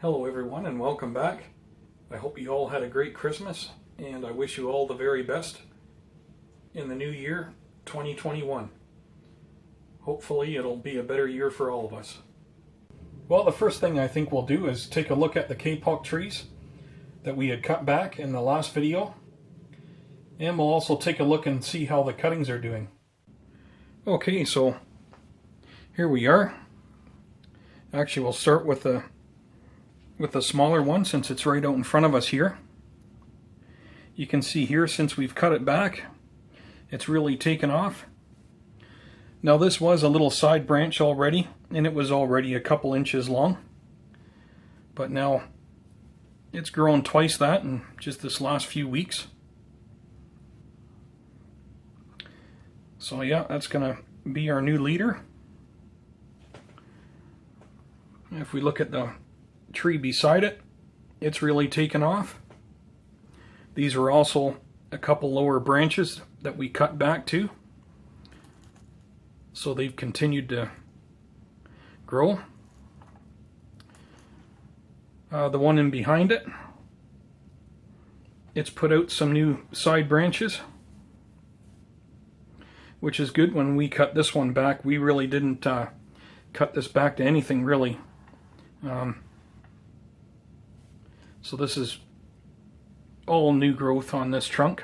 Hello everyone and welcome back. I hope you all had a great Christmas and I wish you all the very best in the new year 2021. Hopefully it'll be a better year for all of us. Well, the first thing I think we'll do is take a look at the kapok trees that we had cut back in the last video, and we'll also take a look and see how the cuttings are doing. Okay, so here we are. Actually, we'll start with the smaller one since it's right out in front of us here. You can see here, since we've cut it back, it's really taken off. Now this was a little side branch already, and it was already a couple inches long, but now it's grown twice that in just this last few weeks. So yeah, that's gonna be our new leader. If we look at the tree beside it, it's really taken off. These were also a couple lower branches that we cut back too, so they've continued to grow. The one in behind it, it's put out some new side branches, which is good. When we cut this one back, we really didn't cut this back to anything really. So this is all new growth on this trunk.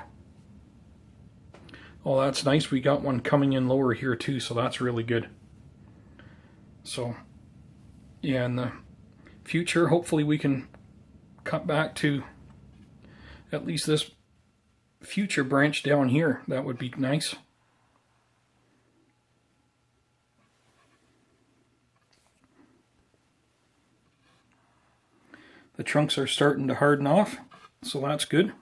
Oh, that's nice. We got one coming in lower here too, so that's really good. So yeah, in the future, hopefully we can cut back to at least this future branch down here. That would be nice. The trunks are starting to harden off, so that's good.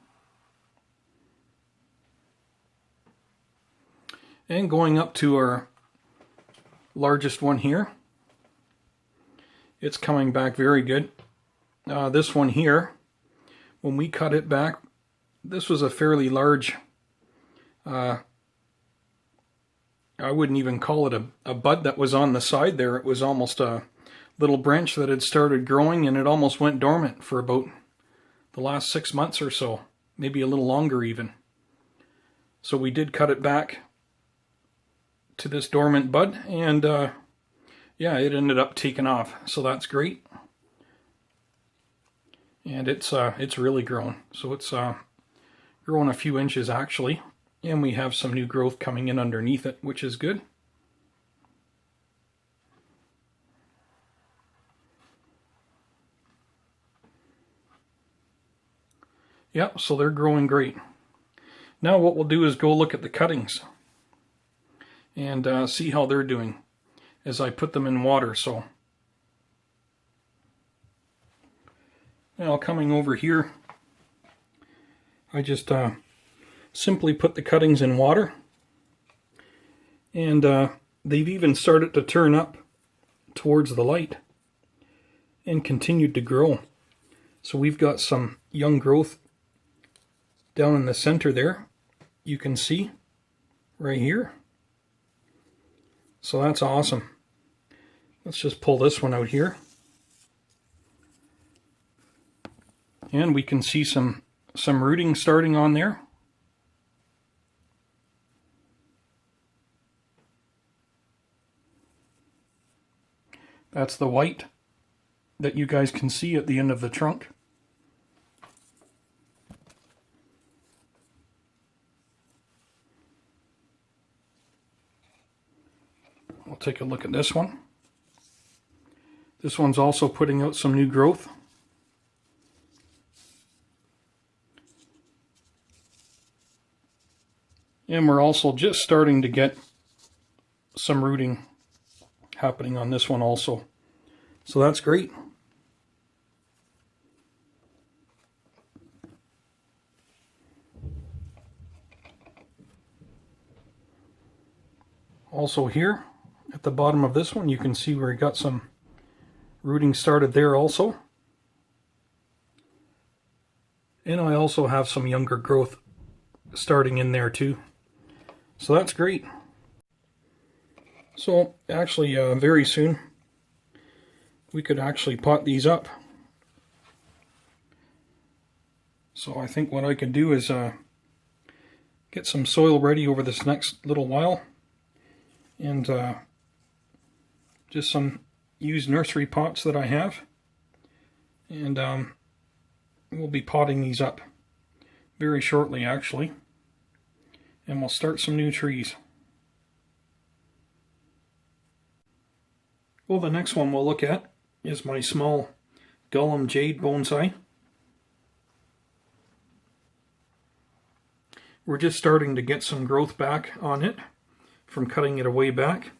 And going up to our largest one here, it's coming back very good. This one here, when we cut it back, this was a fairly large, I wouldn't even call it a bud that was on the side there. It was almost a little branch that had started growing, and it almost went dormant for about the last 6 months or so, maybe a little longer even. So we did cut it back to this dormant bud, and yeah, it ended up taking off, so that's great. And it's really grown, so it's grown a few inches actually, and we have some new growth coming in underneath it, which is good. Yep, so they're growing great. Now what we'll do is go look at the cuttings and see how they're doing as I put them in water. So now coming over here, I just simply put the cuttings in water, and they've even started to turn up towards the light and continued to grow. So we've got some young growth down in the center there, you can see right here. So that's awesome. Let's just pull this one out here, and we can see some rooting starting on there. That's the white that you guys can see at the end of the trunk. We'll take a look at this one. This one's also putting out some new growth. And we're also just starting to get some rooting happening on this one also. So that's great. Also here, at the bottom of this one, you can see where we got some rooting started there also. And I also have some younger growth starting in there too. So that's great. So actually very soon we could actually pot these up So I think what I could do is get some soil ready over this next little while, and just some used nursery pots that I have, and we'll be potting these up very shortly actually, and we'll start some new trees. Well, the next one we'll look at is my small Delonix Jade bonsai. We're just starting to get some growth back on it from cutting it away back.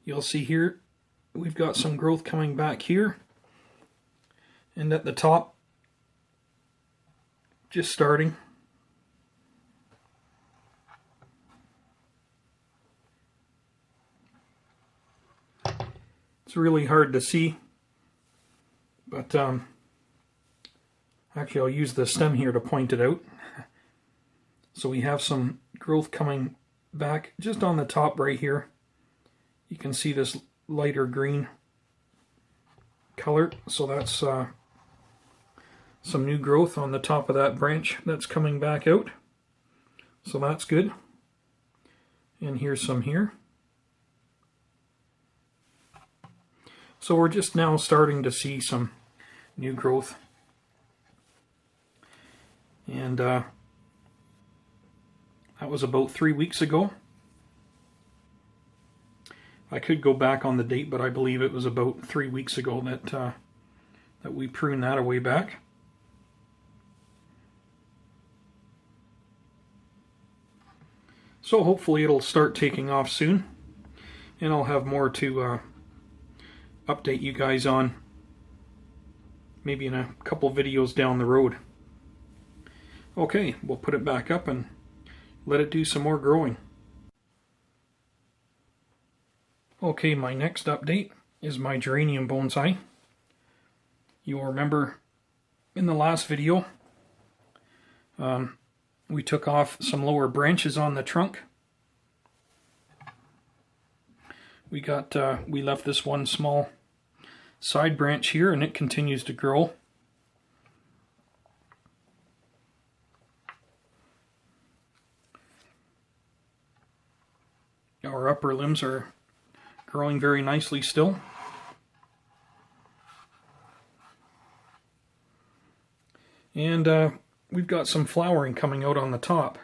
You'll see here we've got some growth coming back here, and at the top just starting. It's really hard to see, but actually I'll use the stem here to point it out. So we have some growth coming back just on the top right here. You can see this lighter green color, so that's some new growth on the top of that branch that's coming back out. So that's good. And here's some here. So we're just now starting to see some new growth. And that was about 3 weeks ago. I could go back on the date, but I believe it was about 3 weeks ago that we pruned that away back. So hopefully it'll start taking off soon, and I'll have more to update you guys on, maybe in a couple videos down the road. Okay, we'll put it back up and let it do some more growing. Okay, my next update is my geranium bonsai. You'll remember in the last video we took off some lower branches on the trunk. We left this one small side branch here, and it continues to grow. Our upper limbs are growing very nicely still. And we've got some flowering coming out on the top.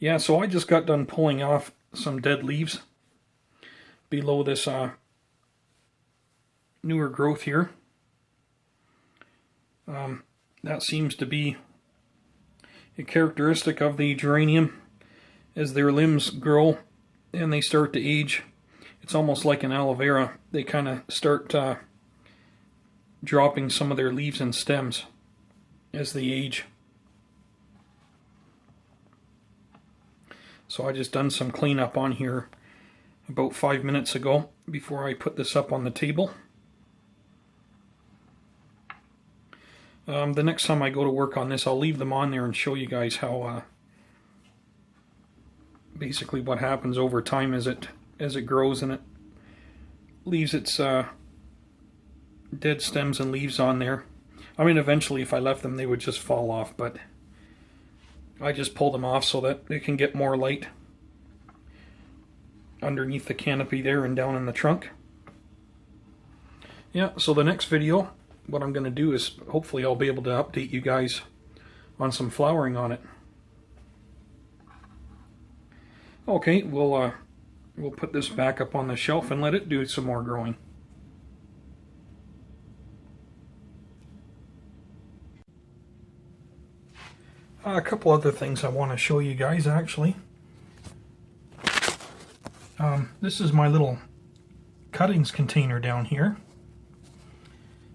Yeah, so I just got done pulling off some dead leaves below this newer growth here. That seems to be a characteristic of the geranium. As their limbs grow and they start to age, it's almost like an aloe vera. They kind of start dropping some of their leaves and stems as they age. So I just done some cleanup on here about 5 minutes ago before I put this up on the table. The next time I go to work on this, I'll leave them on there and show you guys how basically what happens over time as it grows and it leaves its dead stems and leaves on there. I mean, eventually if I left them they would just fall off, but I just pull them off so that they can get more light underneath the canopy there and down in the trunk. Yeah, so the next video, what I'm going to do is hopefully I'll be able to update you guys on some flowering on it. Okay, we'll put this back up on the shelf and let it do some more growing. A couple other things I want to show you guys actually. This is my little cuttings container down here.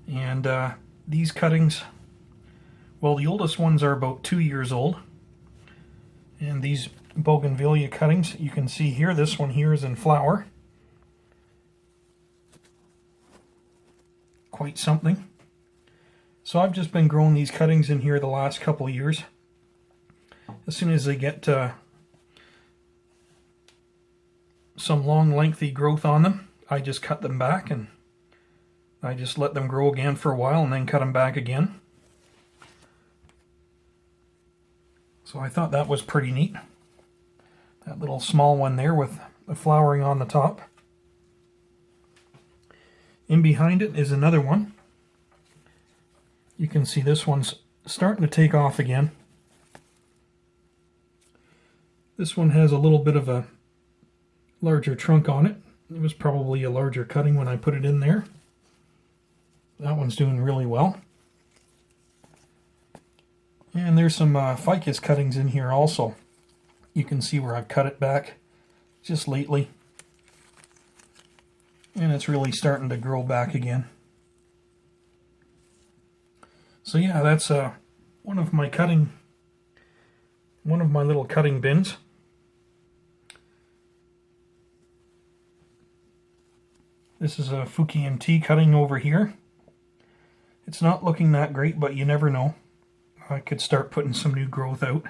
And these cuttings, well, the oldest ones are about 2 years old. And these bougainvillea cuttings, you can see here, this one here is in flower. Quite something. So I've just been growing these cuttings in here the last couple of years. As soon as they get some long lengthy growth on them, I just cut them back and I just let them grow again for a while and then cut them back again. So I thought that was pretty neat. That little small one there with the flowering on the top. In behind it is another one. You can see this one's starting to take off again. This one has a little bit of a larger trunk on it. It was probably a larger cutting when I put it in there. That one's doing really well. And there's some ficus cuttings in here also. You can see where I've cut it back just lately. And it's really starting to grow back again. So yeah, that's one of my little cutting bins. This is a Fukian tea cutting over here. It's not looking that great, but you never know. I could start putting some new growth out.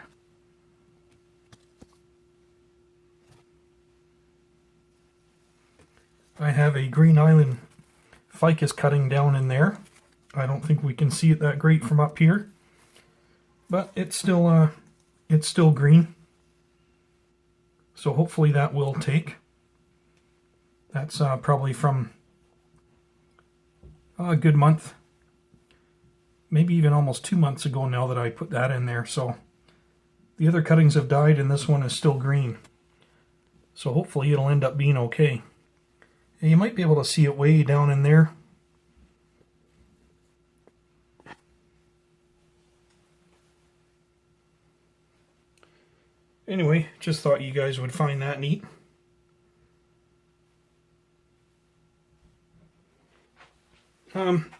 I have a Green Island ficus cutting down in there. I don't think we can see it that great from up here, but it's still green. So hopefully that will take. That's probably from a good month, maybe even almost 2 months ago now that I put that in there. So the other cuttings have died and this one is still green. So hopefully it'll end up being okay. And you might be able to see it way down in there. Anyway, just thought you guys would find that neat.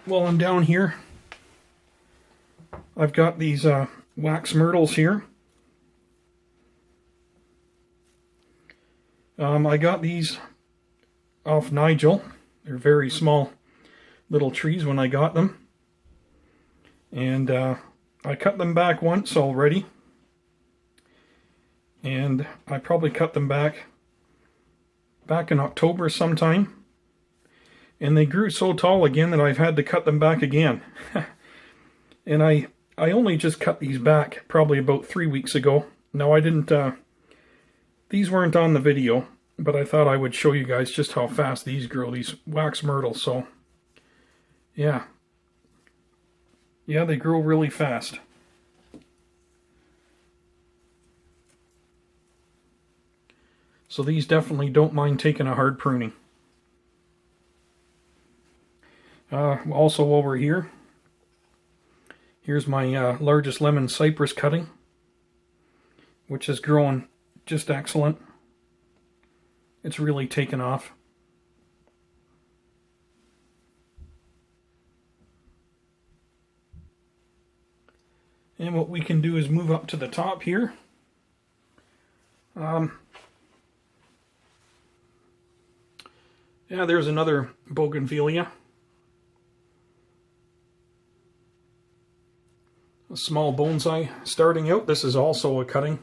While I'm down here, I've got these wax myrtles here. I got these off Nigel. They're very small little trees when I got them. And I cut them back once already. And I probably cut them back in October sometime. And they grew so tall again that I've had to cut them back again. And I only just cut these back probably about 3 weeks ago. Now I didn't, these weren't on the video, but I thought I would show you guys just how fast these grow, these wax myrtles. So, yeah. Yeah, they grow really fast. So these definitely don't mind taking a hard pruning. Also over here, here's my largest lemon cypress cutting, which is growing just excellent. It's really taken off. And what we can do is move up to the top here. Yeah, there's another bougainvillea. A small bonsai starting out. This is also a cutting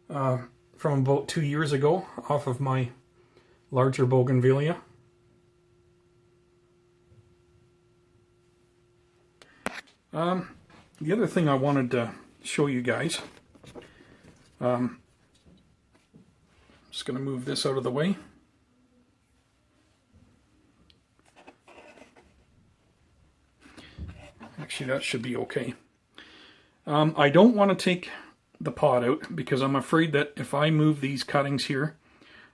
from about 2 years ago off of my larger bougainvillea. The other thing I wanted to show you guys, I'm just going to move this out of the way. Actually, that should be okay. I don't want to take the pot out because I'm afraid that if I move these cuttings here,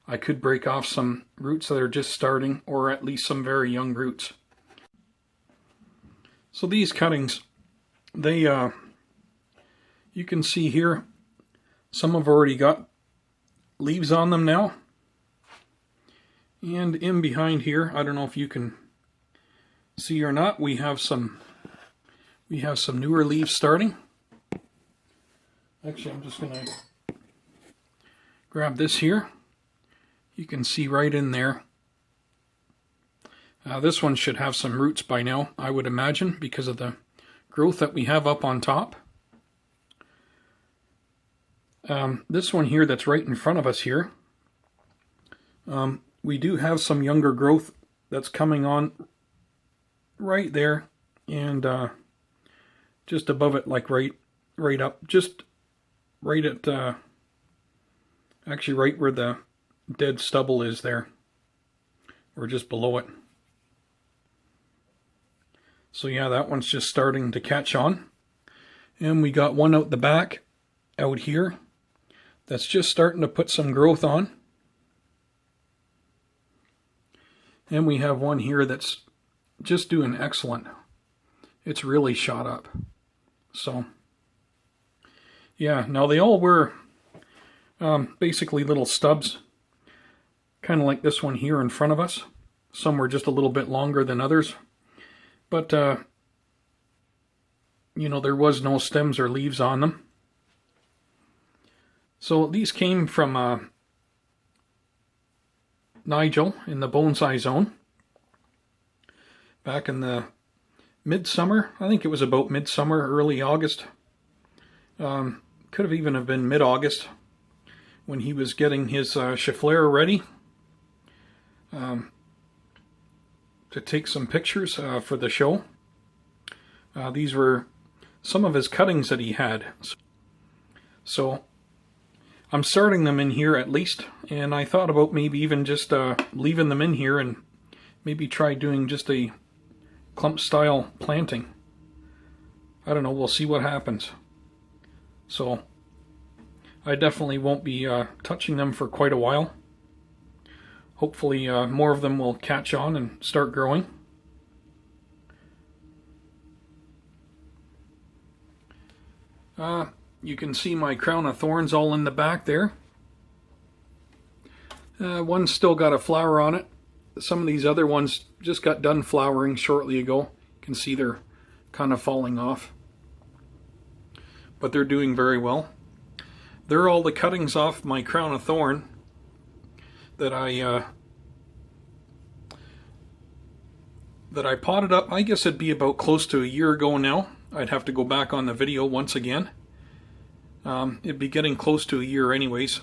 I could break off some roots that are just starting, or at least some very young roots. So these cuttings, they, you can see here, some have already got leaves on them now. And in behind here, I don't know if you can see or not, we have some newer leaves starting. Actually, I'm just going to grab this here. You can see right in there. This one should have some roots by now, I would imagine, because of the growth that we have up on top. This one here that's right in front of us here, we do have some younger growth that's coming on right there, and just above it, like right up, just right at actually right where the dead stubble is there, or just below it. So yeah, that one's just starting to catch on. And we got one out the back out here that's just starting to put some growth on. And we have one here that's just doing excellent. It's really shot up. So yeah, now they all were basically little stubs, kind of like this one here in front of us. Some were just a little bit longer than others. But, you know, there was no stems or leaves on them. So these came from Nigel in the bonsai zone back in the midsummer. I think it was about midsummer, early August. Could have even have been mid-August when he was getting his chiflera ready to take some pictures for the show. These were some of his cuttings that he had. So I'm starting them in here at least, and I thought about maybe even just leaving them in here and maybe try doing just a clump style planting. I don't know, we'll see what happens. So I definitely won't be touching them for quite a while. Hopefully more of them will catch on and start growing. You can see my crown of thorns all in the back there. One's still got a flower on it. Some of these other ones just got done flowering shortly ago. You can see they're kind of falling off. But they're doing very well. They're all the cuttings off my crown of thorn that I potted up. I guess it'd be about close to a year ago now. I'd have to go back on the video once again. It'd be getting close to a year anyways.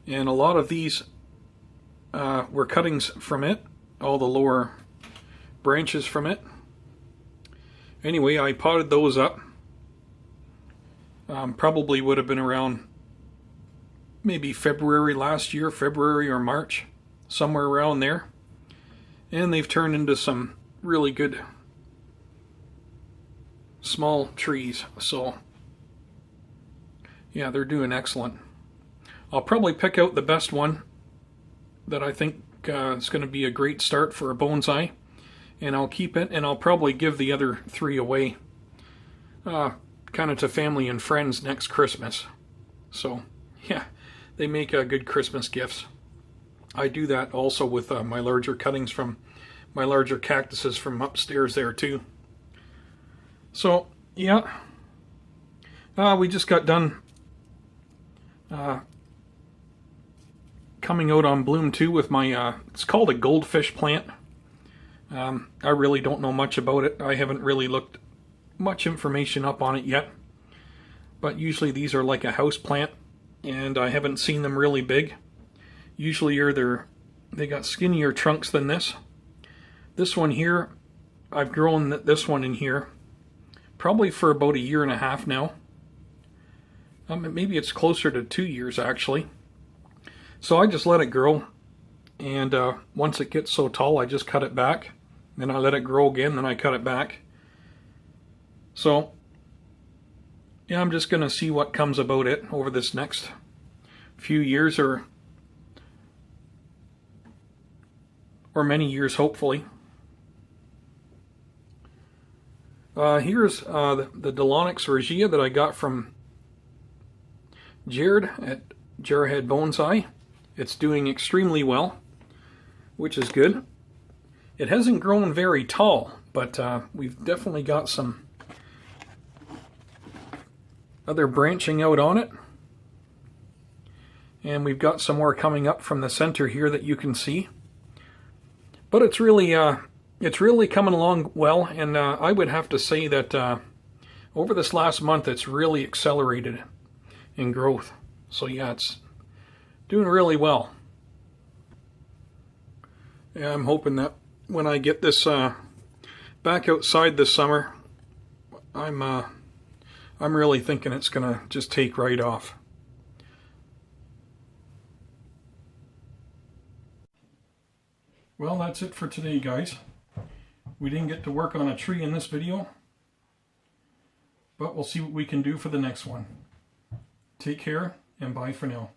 And a lot of these were cuttings from it, all the lower branches from it. Anyway, I potted those up. Probably would have been around maybe February last year, February or March, somewhere around there. And they've turned into some really good small trees. So yeah, they're doing excellent. I'll probably pick out the best one that I think is going to be a great start for a bonsai, and I'll keep it, and I'll probably give the other three away kind of to family and friends next Christmas. So yeah, they make good Christmas gifts. I do that also with my larger cuttings from my larger cactuses from upstairs there too. So yeah, we just got done coming out on bloom too with my it's called a goldfish plant. I really don't know much about it. I haven't really looked much information up on it yet, but usually these are like a house plant, and I haven't seen them really big. Usually they got skinnier trunks than this. This one here, I've grown this one in here probably for about a year and a half now. Maybe it's closer to 2 years actually. So I just let it grow, and once it gets so tall I just cut it back, then I let it grow again, then I cut it back. So yeah, I'm just gonna see what comes about it over this next few years, or many years hopefully. Here's the Delonix regia that I got from Jade at Jarhead Bonsai. It's doing extremely well, which is good. It hasn't grown very tall, but we've definitely got some other branching out on it. And we've got some more coming up from the center here that you can see. But it's really coming along well, and I would have to say that over this last month it's really accelerated in growth. So yeah, it's doing really well. Yeah, I'm hoping that when I get this back outside this summer, I'm really thinking it's gonna just take right off. Well, that's it for today, guys. We didn't get to work on a tree in this video, but we'll see what we can do for the next one. Take care, and bye for now.